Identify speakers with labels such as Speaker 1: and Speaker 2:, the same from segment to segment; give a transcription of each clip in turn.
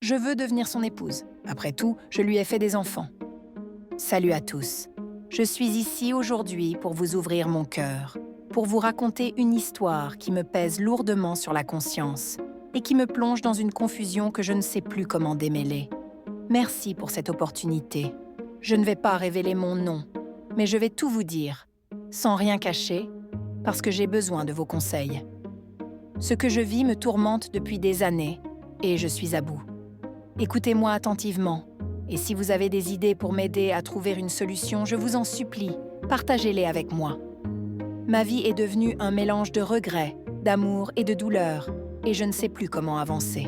Speaker 1: Je veux devenir son épouse. Après tout, je lui ai fait des enfants. Salut à tous. Je suis ici aujourd'hui pour vous ouvrir mon cœur, pour vous raconter une histoire qui me pèse lourdement sur la conscience et qui me plonge dans une confusion que je ne sais plus comment démêler. Merci pour cette opportunité. Je ne vais pas révéler mon nom, mais je vais tout vous dire, sans rien cacher, parce que j'ai besoin de vos conseils. Ce que je vis me tourmente depuis des années et je suis à bout. Écoutez-moi attentivement, et si vous avez des idées pour m'aider à trouver une solution, je vous en supplie, partagez-les avec moi. Ma vie est devenue un mélange de regrets, d'amour et de douleur, et je ne sais plus comment avancer.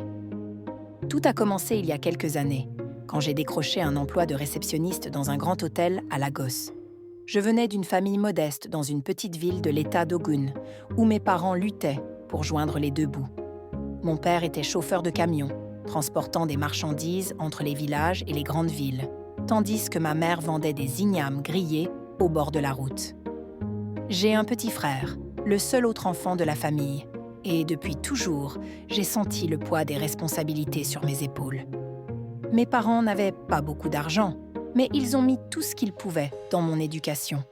Speaker 1: Tout a commencé il y a quelques années, quand j'ai décroché un emploi de réceptionniste dans un grand hôtel à Lagos. Je venais d'une famille modeste dans une petite ville de l'État d'Ogun, où mes parents luttaient pour joindre les deux bouts. Mon père était chauffeur de camion, transportant des marchandises entre les villages et les grandes villes, tandis que ma mère vendait des ignames grillés au bord de la route. J'ai un petit frère, le seul autre enfant de la famille, et depuis toujours, j'ai senti le poids des responsabilités sur mes épaules. Mes parents n'avaient pas beaucoup d'argent, mais ils ont mis tout ce qu'ils pouvaient dans mon éducation,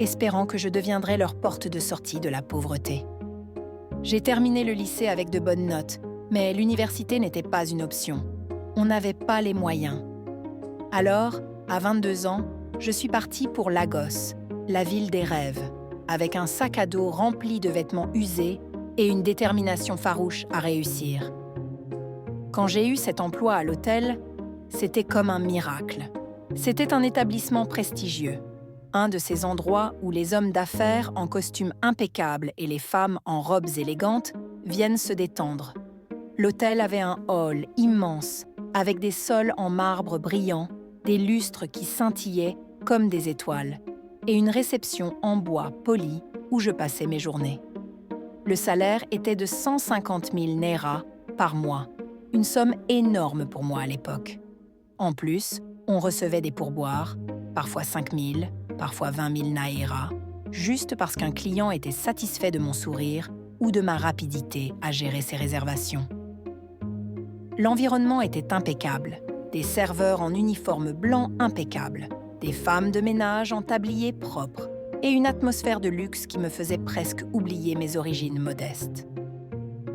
Speaker 1: espérant que je deviendrais leur porte de sortie de la pauvreté. J'ai terminé le lycée avec de bonnes notes, mais l'université n'était pas une option. On n'avait pas les moyens. Alors, à 22 ans, je suis partie pour Lagos, la ville des rêves, avec un sac à dos rempli de vêtements usés et une détermination farouche à réussir. Quand j'ai eu cet emploi à l'hôtel, c'était comme un miracle. C'était un établissement prestigieux, un de ces endroits où les hommes d'affaires en costumes impeccables et les femmes en robes élégantes viennent se détendre. L'hôtel avait un hall immense, avec des sols en marbre brillant, des lustres qui scintillaient comme des étoiles, et une réception en bois poli où je passais mes journées. Le salaire était de 150 000 nairas par mois, une somme énorme pour moi à l'époque. En plus, on recevait des pourboires, parfois 5 000, parfois 20 000 naira, juste parce qu'un client était satisfait de mon sourire ou de ma rapidité à gérer ses réservations. L'environnement était impeccable, des serveurs en uniforme blanc impeccable, des femmes de ménage en tablier propre et une atmosphère de luxe qui me faisait presque oublier mes origines modestes.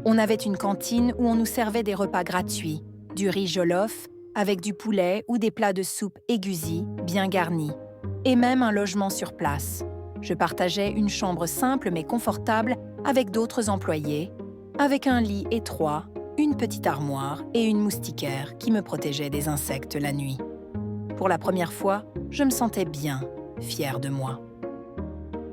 Speaker 1: On avait une cantine où on nous servait des repas gratuits, du riz jollof avec du poulet ou des plats de soupe aiguisis bien garnis, et même un logement sur place. Je partageais une chambre simple mais confortable avec d'autres employés, avec un lit étroit, une petite armoire et une moustiquaire qui me protégeait des insectes la nuit. Pour la première fois, je me sentais bien, fière de moi.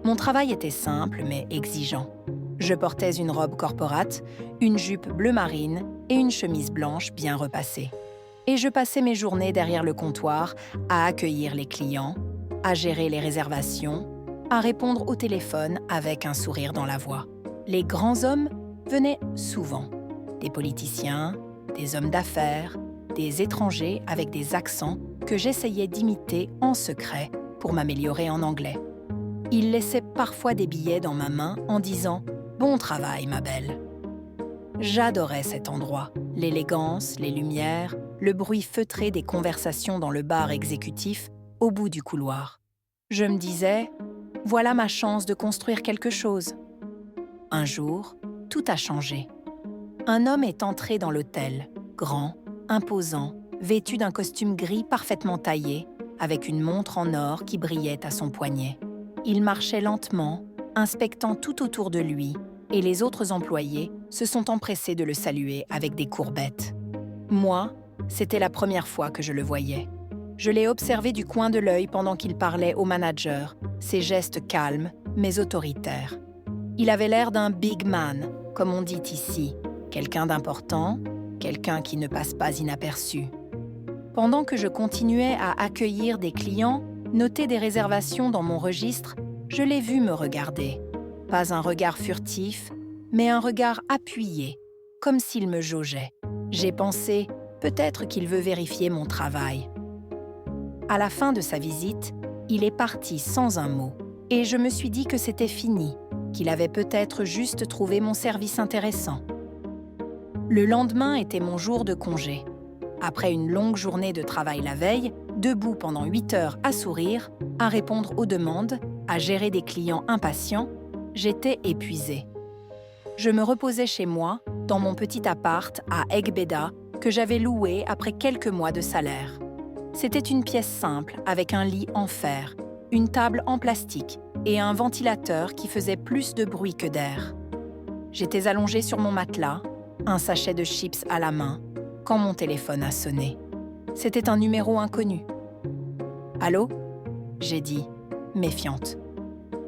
Speaker 1: Mon travail était simple mais exigeant. Je portais une robe corporate, une jupe bleu marine et une chemise blanche bien repassée. Et je passais mes journées derrière le comptoir à accueillir les clients, à gérer les réservations, à répondre au téléphone avec un sourire dans la voix. Les grands hommes venaient souvent. Des politiciens, des hommes d'affaires, des étrangers avec des accents que j'essayais d'imiter en secret pour m'améliorer en anglais. Ils laissaient parfois des billets dans ma main en disant « Bon travail, ma belle ». J'adorais cet endroit, l'élégance, les lumières, le bruit feutré des conversations dans le bar exécutif au bout du couloir. Je me disais « Voilà ma chance de construire quelque chose ». Un jour, tout a changé. Un homme est entré dans l'hôtel, grand, imposant, vêtu d'un costume gris parfaitement taillé, avec une montre en or qui brillait à son poignet. Il marchait lentement, inspectant tout autour de lui, et les autres employés se sont empressés de le saluer avec des courbettes. Moi, c'était la première fois que je le voyais. Je l'ai observé du coin de l'œil pendant qu'il parlait au manager, ses gestes calmes mais autoritaires. Il avait l'air d'un big man, comme on dit ici, quelqu'un d'important, quelqu'un qui ne passe pas inaperçu. Pendant que je continuais à accueillir des clients, noter des réservations dans mon registre, je l'ai vu me regarder. Pas un regard furtif, mais un regard appuyé, comme s'il me jaugeait. J'ai pensé, peut-être qu'il veut vérifier mon travail. À la fin de sa visite, il est parti sans un mot, et je me suis dit que c'était fini, qu'il avait peut-être juste trouvé mon service intéressant. Le lendemain était mon jour de congé. Après une longue journée de travail la veille, debout pendant 8 heures à sourire, à répondre aux demandes, à gérer des clients impatients, j'étais épuisée. Je me reposais chez moi, dans mon petit appart à Egbeda, que j'avais loué après quelques mois de salaire. C'était une pièce simple avec un lit en fer, une table en plastique et un ventilateur qui faisait plus de bruit que d'air. J'étais allongée sur mon matelas, un sachet de chips à la main, quand mon téléphone a sonné. C'était un numéro inconnu. « Allô ?» j'ai dit, méfiante.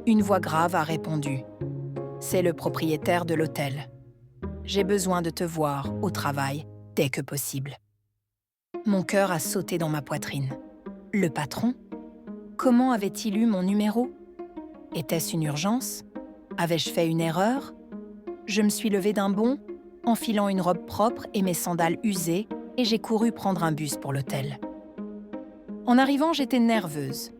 Speaker 1: Une voix grave a répondu. « C'est le propriétaire de l'hôtel. J'ai besoin de te voir au travail dès que possible. » Mon cœur a sauté dans ma poitrine. Le patron ? Comment avait-il eu mon numéro ? Était-ce une urgence ? Avais-je fait une erreur ? Je me suis levée d'un bond, enfilant une robe propre et mes sandales usées, et j'ai couru prendre un bus pour l'hôtel. En arrivant, j'étais nerveuse.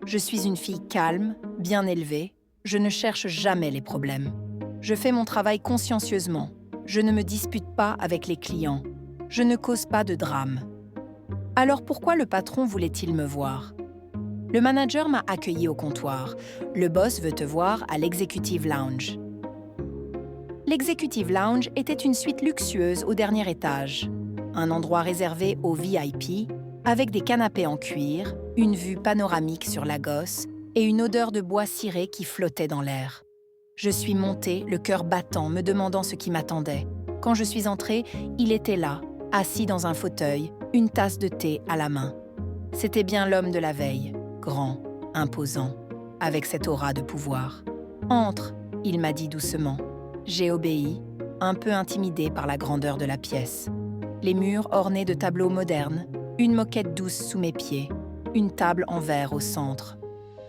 Speaker 1: Je suis une fille calme, bien élevée. Je ne cherche jamais les problèmes. Je fais mon travail consciencieusement. Je ne me dispute pas avec les clients. Je ne cause pas de drame. Alors pourquoi le patron voulait-il me voir ? Le manager m'a accueilli au comptoir. Le boss veut te voir à l'Executive Lounge. L'Executive Lounge était une suite luxueuse au dernier étage. Un endroit réservé aux VIP, avec des canapés en cuir, une vue panoramique sur Lagos et une odeur de bois ciré qui flottait dans l'air. Je suis montée, le cœur battant, me demandant ce qui m'attendait. Quand je suis entrée, il était là, assis dans un fauteuil, une tasse de thé à la main. C'était bien l'homme de la veille, grand, imposant, avec cette aura de pouvoir. « Entre », il m'a dit doucement. J'ai obéi, un peu intimidée par la grandeur de la pièce. Les murs ornés de tableaux modernes, une moquette douce sous mes pieds, une table en verre au centre.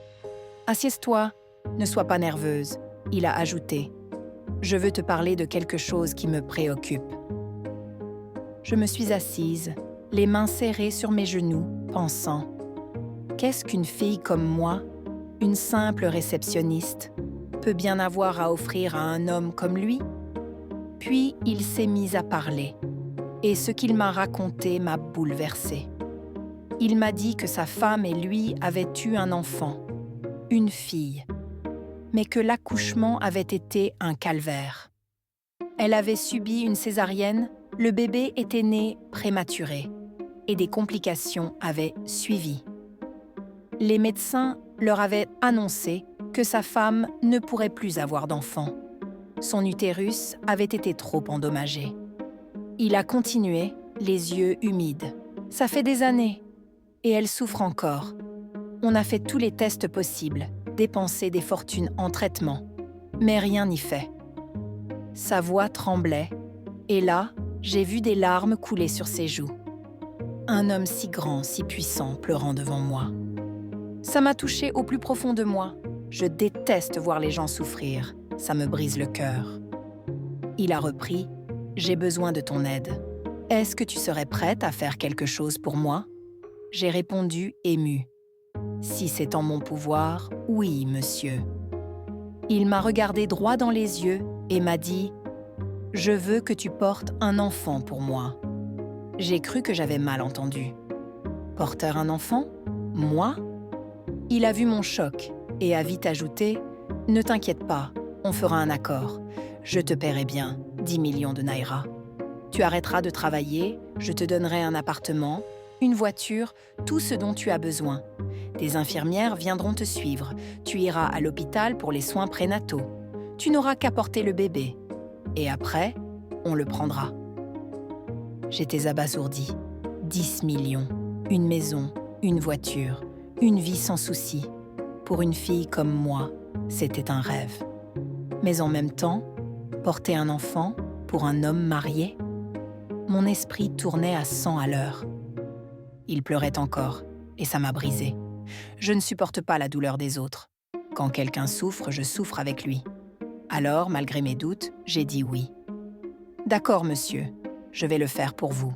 Speaker 1: « Assieds-toi, ne sois pas nerveuse », il a ajouté. « Je veux te parler de quelque chose qui me préoccupe. » Je me suis assise, les mains serrées sur mes genoux, pensant « Qu'est-ce qu'une fille comme moi, une simple réceptionniste, peut bien avoir à offrir à un homme comme lui ?» Puis il s'est mis à parler, et ce qu'il m'a raconté m'a bouleversée. Il m'a dit que sa femme et lui avaient eu un enfant, une fille, mais que l'accouchement avait été un calvaire. Elle avait subi une césarienne, le bébé était né prématuré, et des complications avaient suivi. Les médecins leur avaient annoncé que sa femme ne pourrait plus avoir d'enfant. Son utérus avait été trop endommagé. Il a continué, les yeux humides. « Ça fait des années, et elle souffre encore. On a fait tous les tests possibles, dépensé des fortunes en traitement, mais rien n'y fait. » Sa voix tremblait, et là, j'ai vu des larmes couler sur ses joues. Un homme si grand, si puissant, pleurant devant moi. Ça m'a touchée au plus profond de moi. Je déteste voir les gens souffrir. Ça me brise le cœur. Il a repris « J'ai besoin de ton aide. Est-ce que tu serais prête à faire quelque chose pour moi ?» J'ai répondu émue. « Si c'est en mon pouvoir, oui, monsieur. » Il m'a regardé droit dans les yeux et m'a dit « Je veux que tu portes un enfant pour moi. » J'ai cru que j'avais mal entendu. « Porteur un enfant ? Moi ?» Il a vu mon choc et a vite ajouté « Ne t'inquiète pas, on fera un accord. Je te paierai bien 10 millions de naira. Tu arrêteras de travailler, je te donnerai un appartement, une voiture, tout ce dont tu as besoin. Des infirmières viendront te suivre. Tu iras à l'hôpital pour les soins prénataux. Tu n'auras qu'à porter le bébé. Et après, on le prendra. » J'étais abasourdie. 10 millions, une maison, une voiture, une vie sans souci. Pour une fille comme moi, c'était un rêve. Mais en même temps, porter un enfant pour un homme marié, mon esprit tournait à 100 à l'heure. Il pleurait encore, et ça m'a brisée. Je ne supporte pas la douleur des autres. Quand quelqu'un souffre, je souffre avec lui. Alors, malgré mes doutes, j'ai dit oui. « D'accord, monsieur, je vais le faire pour vous. »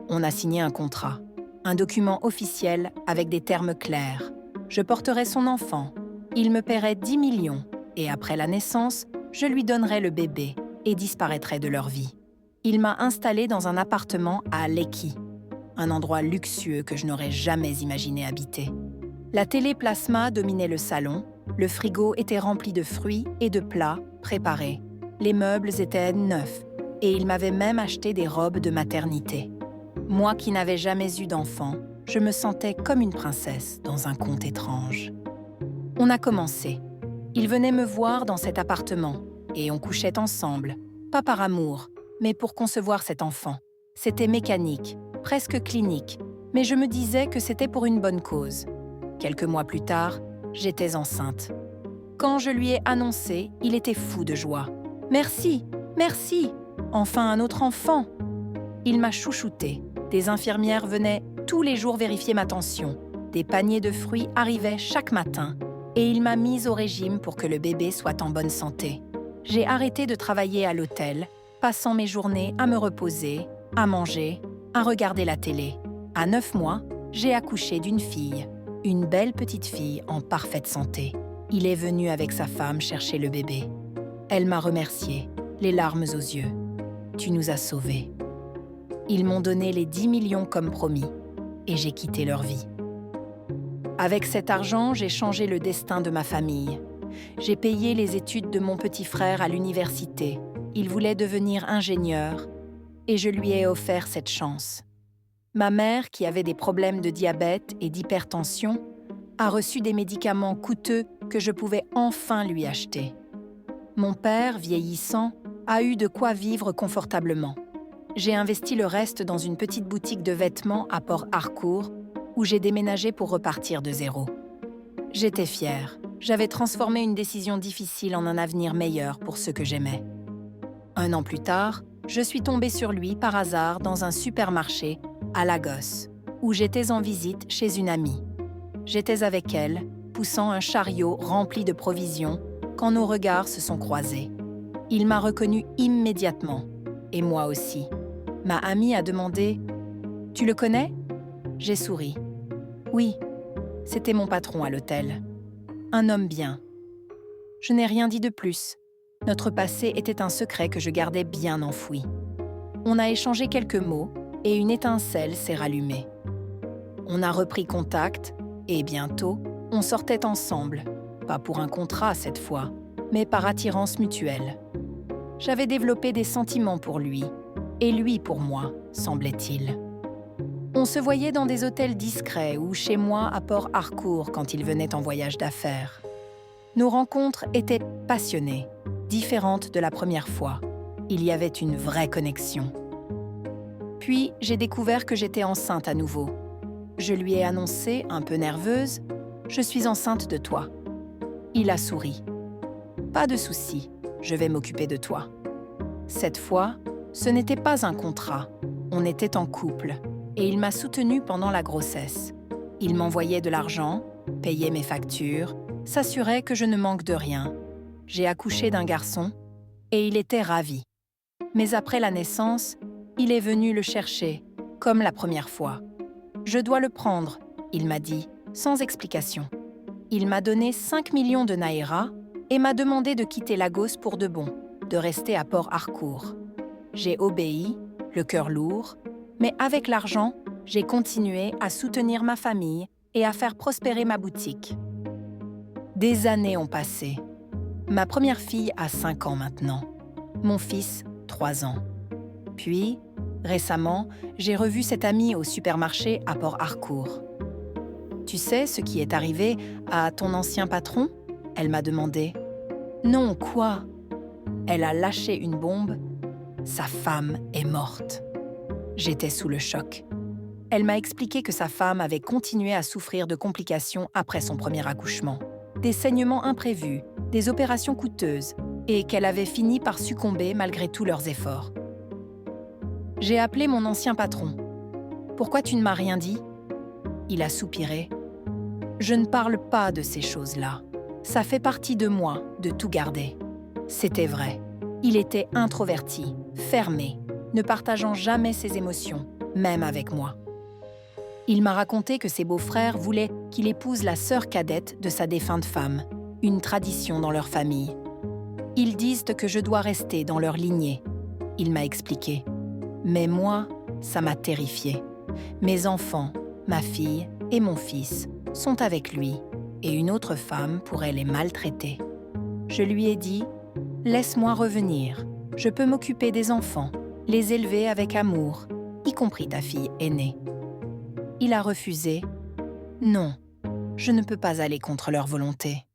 Speaker 1: On a signé un contrat, un document officiel avec des termes clairs. Je porterai son enfant, il me paierait 10 millions, et après la naissance, je lui donnerai le bébé et disparaîtrai de leur vie. Il m'a installée dans un appartement à Lekki. un endroit luxueux que je n'aurais jamais imaginé habiter. La télé plasma dominait le salon, le frigo était rempli de fruits et de plats préparés. Les meubles étaient neufs et il m'avait même acheté des robes de maternité. Moi qui n'avais jamais eu d'enfant, je me sentais comme une princesse dans un conte étrange. On a commencé. Il venait me voir dans cet appartement et on couchait ensemble, pas par amour, mais pour concevoir cet enfant. C'était mécanique, presque clinique, mais je me disais que c'était pour une bonne cause. Quelques mois plus tard, j'étais enceinte. Quand je lui ai annoncé, il était fou de joie. « Merci, merci, enfin un autre enfant !» Il m'a chouchoutée. Des infirmières venaient tous les jours vérifier ma tension. Des paniers de fruits arrivaient chaque matin. Et il m'a mise au régime pour que le bébé soit en bonne santé. J'ai arrêté de travailler à l'hôtel, passant mes journées à me reposer, à manger, à regarder la télé. À 9 mois, j'ai accouché d'une fille, une belle petite fille en parfaite santé. Il est venu avec sa femme chercher le bébé. Elle m'a remercié, les larmes aux yeux. « Tu nous as sauvés. » Ils m'ont donné les 10 millions comme promis, et j'ai quitté leur vie. Avec cet argent, j'ai changé le destin de ma famille. J'ai payé les études de mon petit frère à l'université. Il voulait devenir ingénieur, et je lui ai offert cette chance. Ma mère, qui avait des problèmes de diabète et d'hypertension, a reçu des médicaments coûteux que je pouvais enfin lui acheter. Mon père, vieillissant, a eu de quoi vivre confortablement. J'ai investi le reste dans une petite boutique de vêtements à Port Harcourt, où j'ai déménagé pour repartir de zéro. J'étais fière. J'avais transformé une décision difficile en un avenir meilleur pour ceux que j'aimais. 1 an plus tard, je suis tombée sur lui par hasard dans un supermarché à Lagos, où j'étais en visite chez une amie. J'étais avec elle, poussant un chariot rempli de provisions, quand nos regards se sont croisés. Il m'a reconnue immédiatement, et moi aussi. Ma amie a demandé « Tu le connais ?» J'ai souri. Oui, c'était mon patron à l'hôtel. Un homme bien. Je n'ai rien dit de plus. Notre passé était un secret que je gardais bien enfoui. On a échangé quelques mots et une étincelle s'est rallumée. On a repris contact et bientôt, on sortait ensemble. Pas pour un contrat cette fois, mais par attirance mutuelle. J'avais développé des sentiments pour lui, et lui pour moi, semblait-il. On se voyait dans des hôtels discrets ou chez moi à Port Harcourt quand il venait en voyage d'affaires. Nos rencontres étaient passionnées, différentes de la première fois. Il y avait une vraie connexion. Puis, j'ai découvert que j'étais enceinte à nouveau. Je lui ai annoncé, un peu nerveuse, « Je suis enceinte de toi ». Il a souri. « Pas de souci, je vais m'occuper de toi ». Cette fois, ce n'était pas un contrat, on était en couple. Et il m'a soutenue pendant la grossesse. Il m'envoyait de l'argent, payait mes factures, s'assurait que je ne manque de rien. J'ai accouché d'un garçon et il était ravi. Mais après la naissance, il est venu le chercher, comme la première fois. « Je dois le prendre », il m'a dit, sans explication. Il m'a donné 5 millions de naira et m'a demandé de quitter Lagos pour de bon, de rester à Port Harcourt. J'ai obéi, le cœur lourd, mais avec l'argent, j'ai continué à soutenir ma famille et à faire prospérer ma boutique. Des années ont passé. Ma première fille a 5 ans maintenant. Mon fils, 3 ans. Puis, récemment, j'ai revu cette amie au supermarché à Port Harcourt. « Tu sais ce qui est arrivé à ton ancien patron ?» Elle m'a demandé. « Non, quoi ?» Elle a lâché une bombe. Sa femme est morte. J'étais sous le choc. Elle m'a expliqué que sa femme avait continué à souffrir de complications après son premier accouchement, des saignements imprévus, des opérations coûteuses, et qu'elle avait fini par succomber malgré tous leurs efforts. J'ai appelé mon ancien patron. « Pourquoi tu ne m'as rien dit ?» Il a soupiré. « Je ne parle pas de ces choses-là. Ça fait partie de moi de tout garder. » C'était vrai. Il était introverti, fermé, ne partageant jamais ses émotions, même avec moi. Il m'a raconté que ses beaux-frères voulaient qu'il épouse la sœur cadette de sa défunte femme, une tradition dans leur famille. Ils disent que je dois rester dans leur lignée, il m'a expliqué. Mais moi, ça m'a terrifiée. Mes enfants, ma fille et mon fils sont avec lui, et une autre femme pourrait les maltraiter. Je lui ai dit « Laisse-moi revenir, je peux m'occuper des enfants, les élever avec amour, y compris ta fille aînée. » Il a refusé « Non, je ne peux pas aller contre leur volonté. »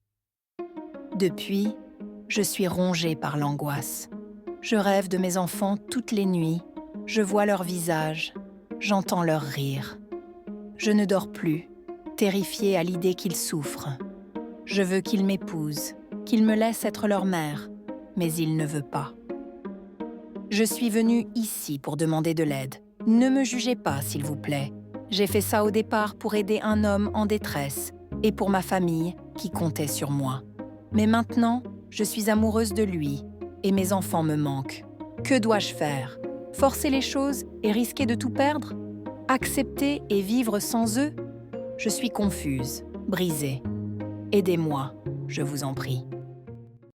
Speaker 1: Depuis, je suis rongée par l'angoisse. Je rêve de mes enfants toutes les nuits, je vois leur visage, j'entends leurs rires. Je ne dors plus, terrifiée à l'idée qu'ils souffrent. Je veux qu'ils m'épousent, qu'ils me laissent être leur mère, mais il ne veut pas. Je suis venue ici pour demander de l'aide. Ne me jugez pas, s'il vous plaît. J'ai fait ça au départ pour aider un homme en détresse et pour ma famille qui comptait sur moi. Mais maintenant, je suis amoureuse de lui et mes enfants me manquent. Que dois-je faire? Forcer les choses et risquer de tout perdre? Accepter et vivre sans eux? Je suis confuse, brisée. Aidez-moi, je vous en prie.